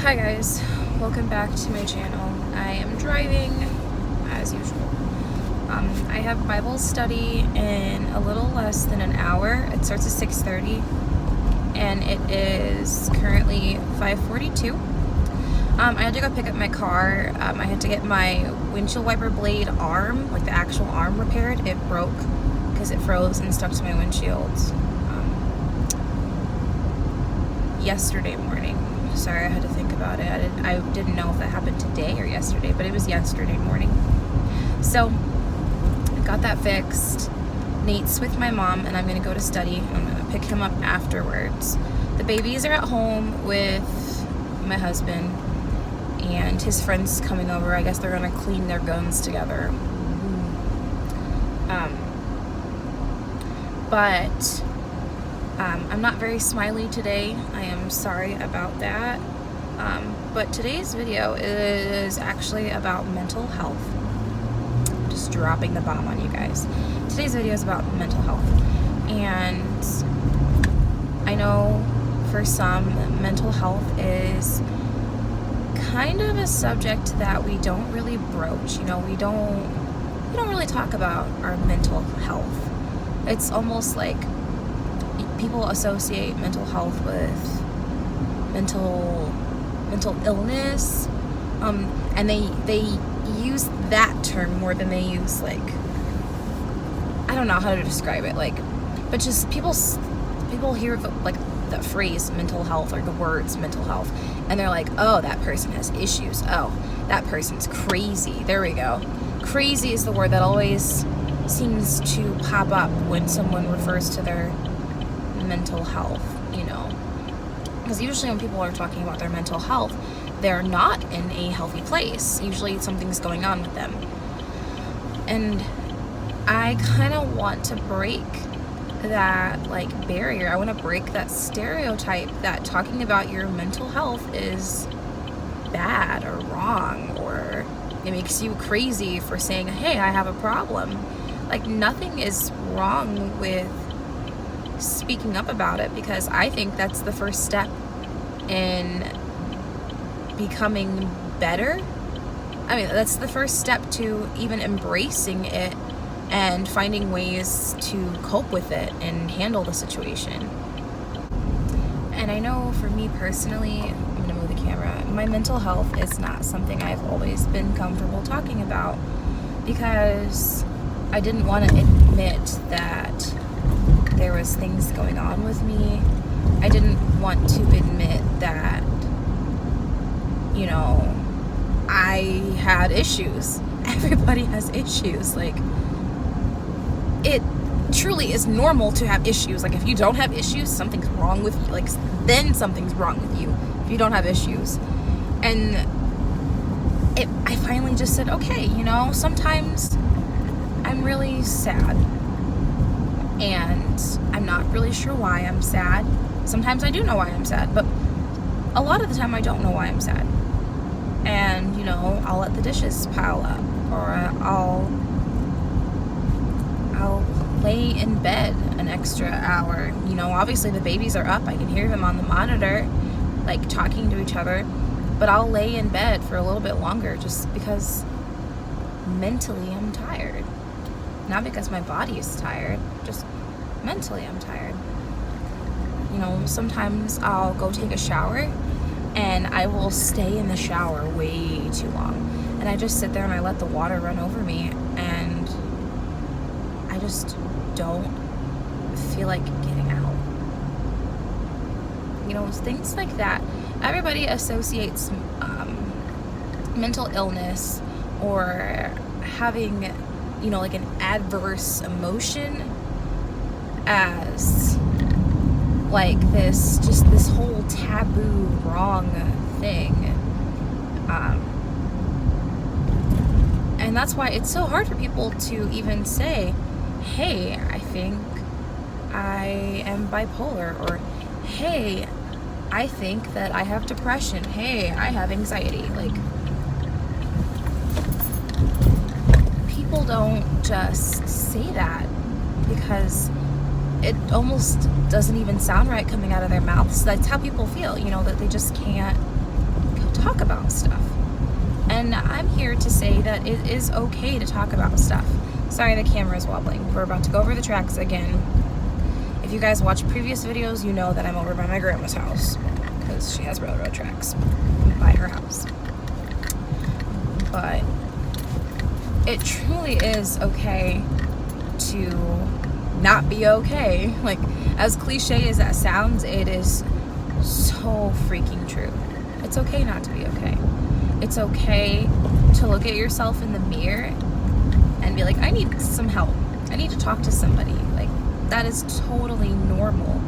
Hi guys, welcome back to my channel. I am driving as usual. I have Bible study in a little less than an hour. It starts at 6:30 and it is currently 5:42. I had to go pick up my car. I had to get my windshield wiper blade arm, like the actual arm, repaired. It broke because it froze and stuck to my windshield yesterday morning. Sorry, I had to think about it. I didn't know if that happened today or yesterday, but it was yesterday morning. So I got that fixed. Nate's with my mom and I'm gonna go to study. I'm gonna pick him up afterwards. The babies are at home with my husband and his friends coming over. I guess they're gonna clean their guns together. But I'm not very smiley today. I am sorry about that. But today's video is actually about mental health. Just dropping the bomb on you guys. Today's video is about mental health. And I know for some, mental health is kind of a subject that we don't really broach. You know, we don't really talk about our mental health. It's almost like people associate mental health with mental illness, and they use that term more than they use, like, I don't know how to describe it, like, but just people hear the phrase mental health or the words mental health and they're like, oh, that person has issues, oh, that person's crazy. There we go. Crazy is the word that always seems to pop up when someone refers to their mental health, you know, because usually when people are talking about their mental health, they're not in a healthy place. Usually something's going on with them, and I kind of want to break that, like, barrier. I want to break that stereotype that talking about your mental health is bad or wrong, or it makes you crazy for saying, hey, I have a problem. Like, nothing is wrong with speaking up about it, because I think that's the first step in becoming better. I mean, that's the first step to even embracing it and finding ways to cope with it and handle the situation. And I know for me personally, I'm gonna move the camera, my mental health is not something I've always been comfortable talking about, because I didn't want to admit that there was things going on with me. I didn't want to admit that, you know, I had issues. Everybody has issues. Like, it truly is normal to have issues. Like, if you don't have issues, something's wrong with you. Like, then something's wrong with you if you don't have issues. And I finally just said, okay, you know, sometimes I'm really sad and I'm not really sure why I'm sad. Sometimes I do know why I'm sad, but a lot of the time I don't know why I'm sad. And, you know, I'll let the dishes pile up, or I'll lay in bed an extra hour. You know, obviously the babies are up. I can hear them on the monitor, like, talking to each other, but I'll lay in bed for a little bit longer just because mentally I'm tired. Not because my body is tired, just mentally I'm tired. You know, sometimes I'll go take a shower and I will stay in the shower way too long. And I just sit there and I let the water run over me, and I just don't feel like getting out. You know, things like that. Everybody associates mental illness or having, you know, like an adverse emotion as like this whole taboo, wrong thing. And that's why it's so hard for people to even say, hey, I think I am bipolar, or hey, I think that I have depression, hey, I have anxiety. Like, people don't just say that, because it almost doesn't even sound right coming out of their mouths. That's how people feel, you know, that they just can't talk about stuff. And I'm here to say that it is okay to talk about stuff. Sorry, the camera is wobbling. We're about to go over the tracks again. If you guys watch previous videos, you know that I'm over by my grandma's house because she has railroad tracks by her house. But it truly is okay to not be okay. Like, as cliche as that sounds, it is so freaking true. It's okay not to be okay. It's okay to look at yourself in the mirror and be like, I need some help. I need to talk to somebody. Like, that is totally normal.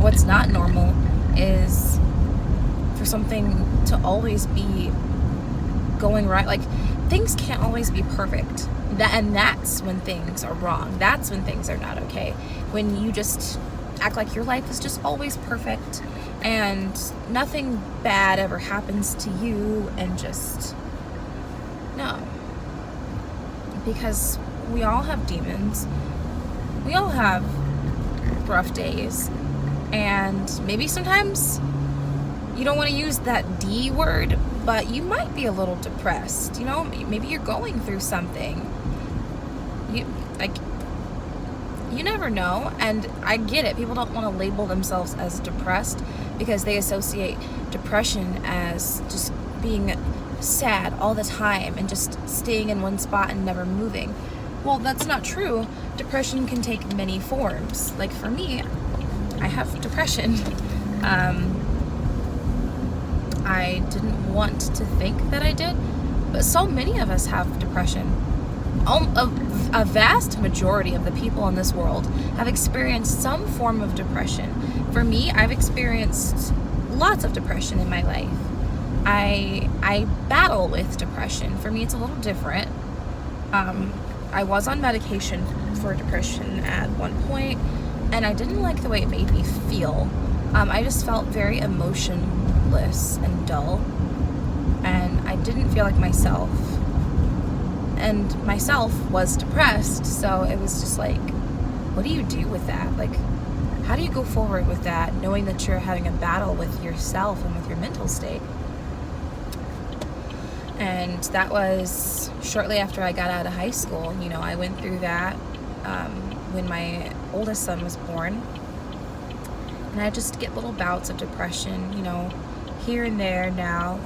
What's not normal is for something to always be going right. Like, things can't always be perfect. And that's when things are wrong. That's when things are not okay. When you just act like your life is just always perfect and nothing bad ever happens to you, and just, no. Because we all have demons. We all have rough days. And maybe sometimes you don't want to use that D word, but you might be a little depressed. You know, maybe you're going through something. You never know. And I get it. People don't want to label themselves as depressed because they associate depression as just being sad all the time and just staying in one spot and never moving. Well, that's not true. Depression can take many forms. Like, for me, I have depression. I didn't want to think that I did, but so many of us have depression. A vast majority of the people in this world have experienced some form of depression. For me, I've experienced lots of depression in my life. I battle with depression. For me, it's a little different. I was on medication for depression at one point, and I didn't like the way it made me feel. I just felt very emotionless and dull, and I didn't feel like myself. And myself was depressed, so it was just like, what do you do with that? Like, how do you go forward with that, knowing that you're having a battle with yourself and with your mental state? And that was shortly after I got out of high school. You know, I went through that when my oldest son was born. And I just get little bouts of depression, you know, here and there now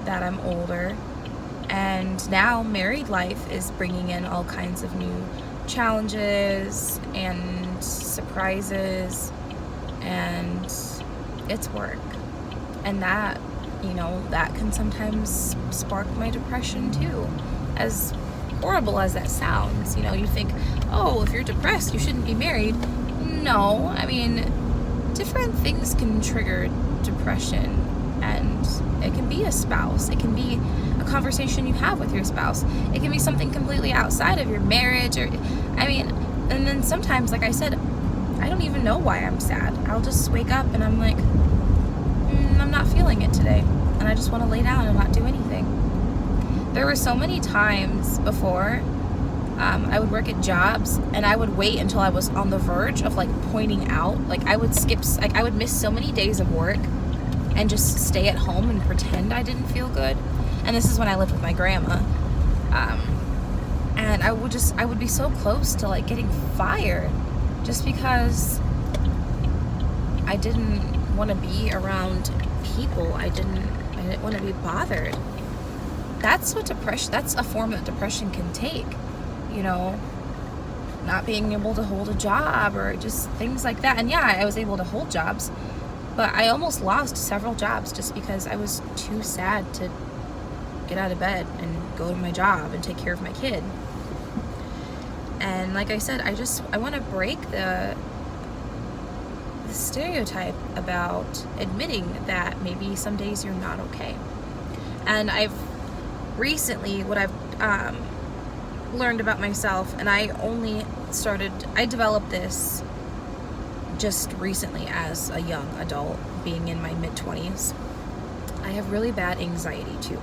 that I'm older. And now married life is bringing in all kinds of new challenges and surprises, and it's work. And that, you know, that can sometimes spark my depression too. As horrible as that sounds, you know, you think, oh, if you're depressed, you shouldn't be married. No, I mean, different things can trigger depression, and it can be a spouse. It can be a conversation you have with your spouse. It can be something completely outside of your marriage, or, I mean, and then sometimes, like I said, I don't even know why I'm sad. I'll just wake up and I'm like, I'm not feeling it today, and I just want to lay down and not do anything. There were so many times before I would work at jobs and I would wait until I was on the verge of like pointing out. Like, I would I would miss so many days of work and just stay at home and pretend I didn't feel good. And this is when I lived with my grandma. And I would be so close to like getting fired just because I didn't want to be around people. I didn't want to be bothered. That's a form that depression can take, you know, not being able to hold a job or just things like that. And yeah, I was able to hold jobs, but I almost lost several jobs just because I was too sad to get out of bed and go to my job and take care of my kid. And like I said, I want to break the stereotype about admitting that maybe some days you're not okay. And I've recently, what I've learned about myself, and I developed this just recently as a young adult, being in my mid-20s. I have really bad anxiety too.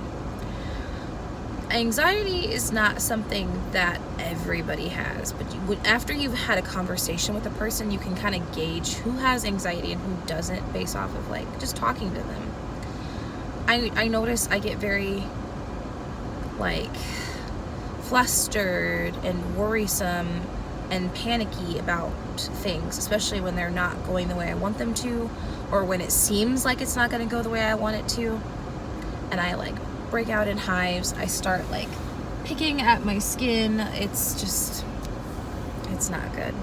anxiety is not something that everybody has, but after you've had a conversation with a person, you can kind of gauge who has anxiety and who doesn't based off of like just talking to them. I notice I get very like flustered and worrisome and panicky about things, especially when they're not going the way I want them to, or when it seems like it's not going to go the way I want it to, and I like break out in hives. I start like picking at my skin. It's not good.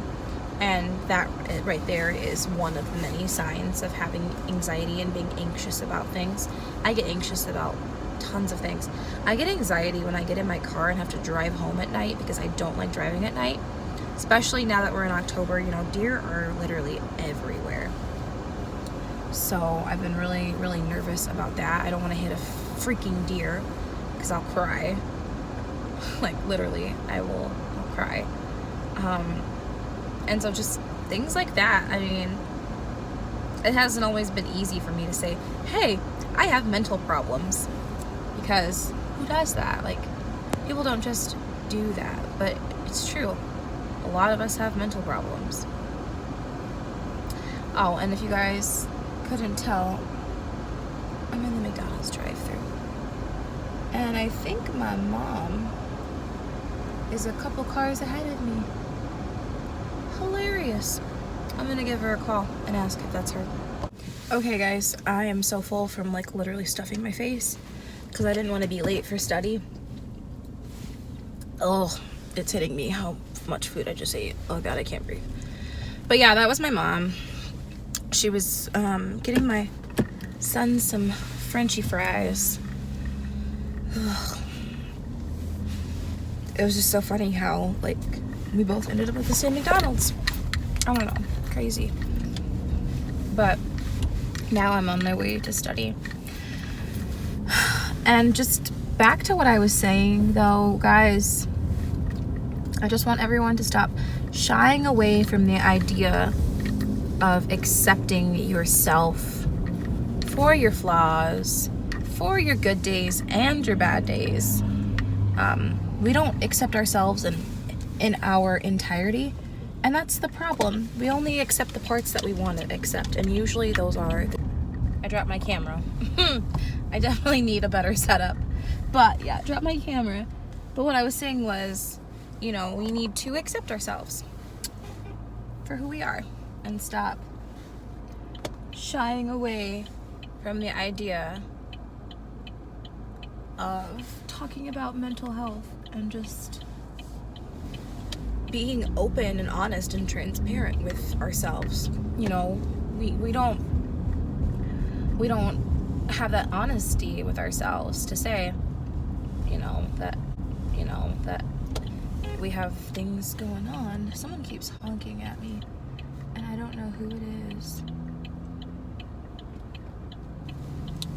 And that right there is one of the many signs of having anxiety and being anxious about things. I get anxious about tons of things. I get anxiety when I get in my car and have to drive home at night because I don't like driving at night. Especially now that we're in October, you know, deer are literally everywhere. So I've been really, really nervous about that. I don't want to hit a freaking deer because I'll cry. Like literally, I'll cry. And so just things like that. I mean, it hasn't always been easy for me to say, hey, I have mental problems. Because who does that? Like, people don't just do that. But it's true. A lot of us have mental problems. Oh, and if you guys couldn't tell, I'm in the McDonald's drive-thru. And I think my mom is a couple cars ahead of me. Hilarious. I'm gonna give her a call and ask if that's her. Okay guys, I am so full from like literally stuffing my face because I didn't want to be late for study. Oh, it's hitting me how much food I just ate. Oh god, I can't breathe. But yeah, that was my mom. She was getting my son some Frenchy fries. Ugh. It was just so funny how like we both ended up at the same McDonald's. I don't know, crazy. But now I'm on my way to study. And just back to what I was saying though, guys, I just want everyone to stop shying away from the idea of accepting yourself for your flaws, for your good days and your bad days. We don't accept ourselves in our entirety, and that's the problem. We only accept the parts that we want to accept, and usually those are I dropped my camera. I definitely need a better setup, but yeah, dropped my camera. But what I was saying was, you know, we need to accept ourselves for who we are and stop shying away from the idea of talking about mental health and just being open and honest and transparent with ourselves. You know, we don't have that honesty with ourselves to say, you know, that we have things going on. Someone keeps honking at me and I don't know who it is.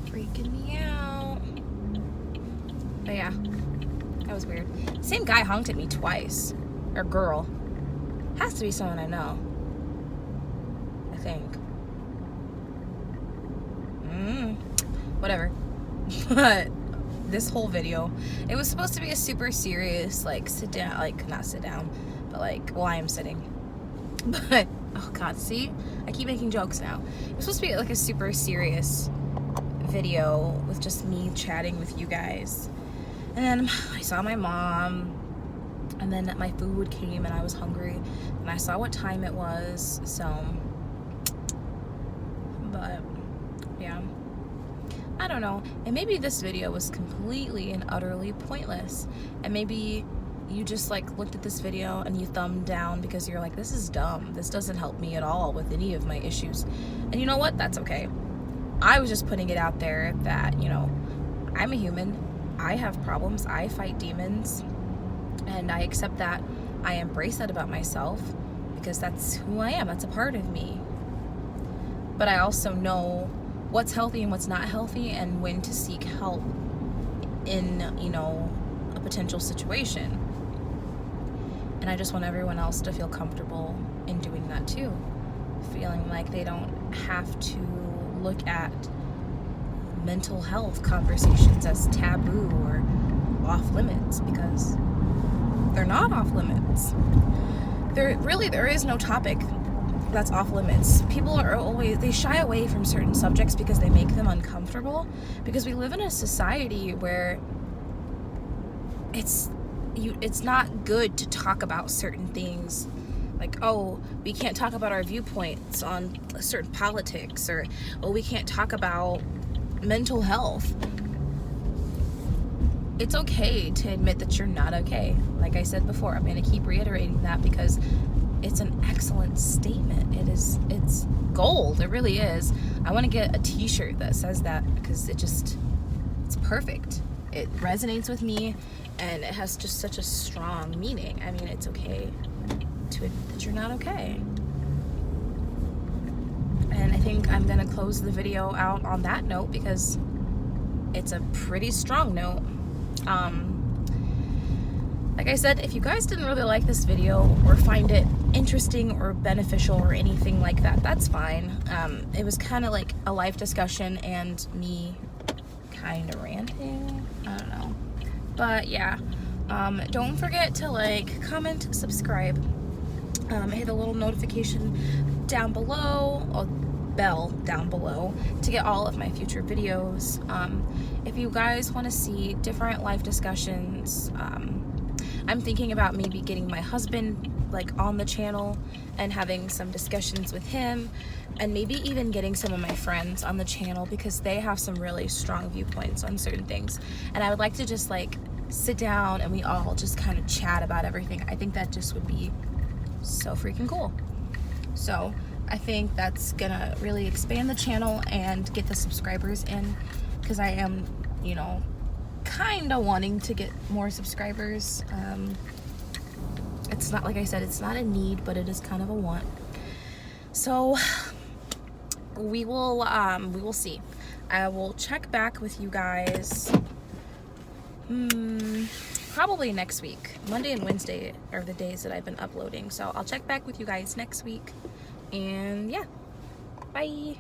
Freaking me out. But yeah, that was weird. Same guy honked at me twice. Or girl. Has to be someone I know. I think. Whatever. But this whole video, it was supposed to be a super serious, like, sit down, like, not sit down, but like, well, I am sitting. But, oh god, see? I keep making jokes now. It was supposed to be like a super serious video with just me chatting with you guys. And then I saw my mom, and then my food came and I was hungry, and I saw what time it was, so, but, yeah. I don't know, and maybe this video was completely and utterly pointless, and maybe you just like looked at this video and you thumbed down because you're like, this is dumb, this doesn't help me at all with any of my issues. And you know what, that's okay. I was just putting it out there that, you know, I'm a human, I have problems, I fight demons, and I accept that. I embrace that about myself because that's who I am, that's a part of me. But I also know what's healthy and what's not healthy, and when to seek help in, you know, a potential situation. And I just want everyone else to feel comfortable in doing that too, feeling like they don't have to look at mental health conversations as taboo or off limits, because they're not off limits. There is no topic that's off limits. People they shy away from certain subjects because they make them uncomfortable, because we live in a society where it's not good to talk about certain things. Like, oh, we can't talk about our viewpoints on certain politics, or, oh, we can't talk about mental health. It's okay to admit that you're not okay. Like I said before, I'm going to keep reiterating that because it's an excellent statement. It's gold. It really is. I want to get a t-shirt that says that, because it's perfect. It resonates with me, and it has just such a strong meaning. I mean, it's okay to admit that you're not okay. And I think I'm gonna close the video out on that note, because it's a pretty strong note. Like I said, if you guys didn't really like this video or find it interesting or beneficial or anything like that, that's fine. It was kind of like a life discussion and me kind of ranting. I don't know. But yeah, don't forget to like, comment, subscribe. Hit a little notification down below, a bell down below, to get all of my future videos. If you guys want to see different life discussions, I'm thinking about maybe getting my husband like on the channel and having some discussions with him, and maybe even getting some of my friends on the channel, because they have some really strong viewpoints on certain things, and I would like to just like sit down and we all just kind of chat about everything. I think that just would be so freaking cool. So I think that's gonna really expand the channel and get the subscribers in, because I am, you know, kind of wanting to get more subscribers. It's not, like I said, it's not a need, but it is kind of a want. So we will see. I will check back with you guys probably next week. Monday and Wednesday are the days that I've been uploading, so I'll check back with you guys next week. And yeah, bye.